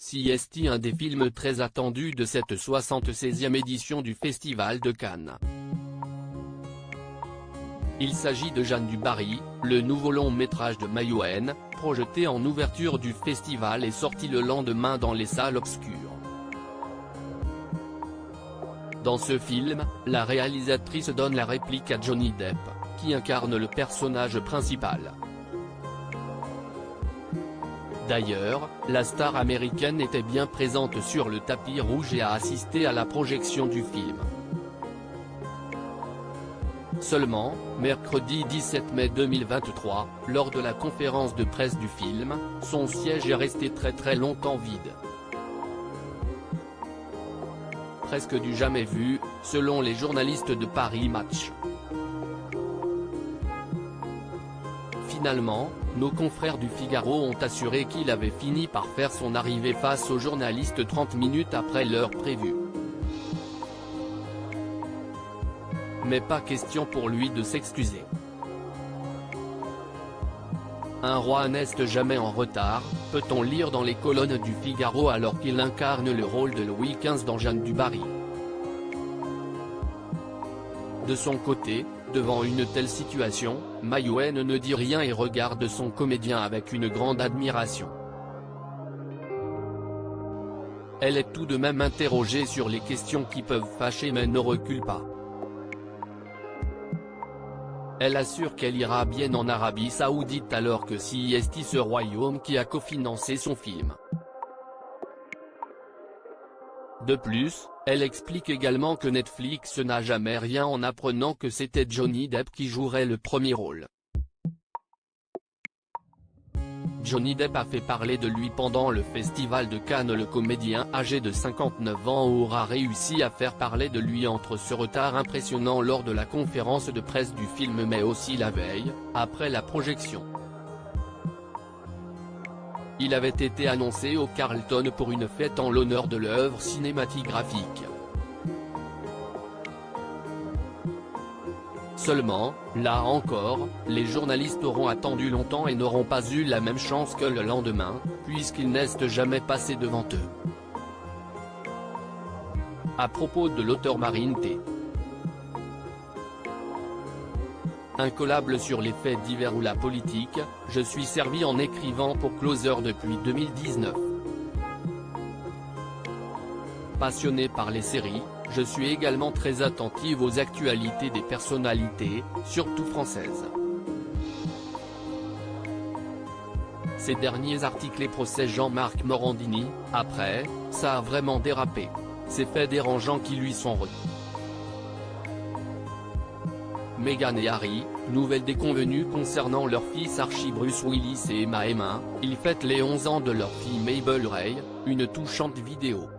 CST, un des films très attendus de cette 76e édition du Festival de Cannes. Il s'agit de Jeanne du Barry, le nouveau long-métrage de Maïwenn, projeté en ouverture du festival et sorti le lendemain dans les salles obscures. Dans ce film, la réalisatrice donne la réplique à Johnny Depp, qui incarne le personnage principal. D'ailleurs, la star américaine était bien présente sur le tapis rouge et a assisté à la projection du film. Seulement, mercredi 17 mai 2023, lors de la conférence de presse du film, son siège est resté très longtemps vide. Presque du jamais vu, selon les journalistes de Paris Match. Finalement, nos confrères du Figaro ont assuré qu'il avait fini par faire son arrivée face aux journalistes 30 minutes après l'heure prévue. Mais pas question pour lui de s'excuser. Un roi n'est jamais en retard, peut-on lire dans les colonnes du Figaro alors qu'il incarne le rôle de Louis XV dans Jeanne du Barry. De son côté, devant une telle situation, Maïwenn ne dit rien et regarde son comédien avec une grande admiration. Elle est tout de même interrogée sur les questions qui peuvent fâcher mais ne recule pas. Elle assure qu'elle ira bien en Arabie Saoudite alors que CST, ce royaume qui a cofinancé son film. De plus, elle explique également que Netflix n'a jamais rien en apprenant que c'était Johnny Depp qui jouerait le premier rôle. Johnny Depp a fait parler de lui pendant le Festival de Cannes. Le comédien âgé de 59 ans aura réussi à faire parler de lui entre ce retard impressionnant lors de la conférence de presse du film mais aussi la veille, après la projection. Il avait été annoncé au Carlton pour une fête en l'honneur de l'œuvre cinématographique. Seulement, là encore, les journalistes auront attendu longtemps et n'auront pas eu la même chance que le lendemain, puisqu'il n'est jamais passé devant eux. À propos de l'auteur Marine T. Incollable sur les faits divers ou la politique, je suis servi en écrivant pour Closer depuis 2019. Passionné par les séries, je suis également très attentive aux actualités des personnalités, surtout françaises. Ces derniers articles et procès Jean-Marc Morandini, après, ça a vraiment dérapé. Ces faits dérangeants qui lui sont retenus. Meghan et Harry, nouvelle déconvenue concernant leur fils Archie Bruce Willis et Emma. Ils fêtent les 11 ans de leur fille Mabel Ray, une touchante vidéo.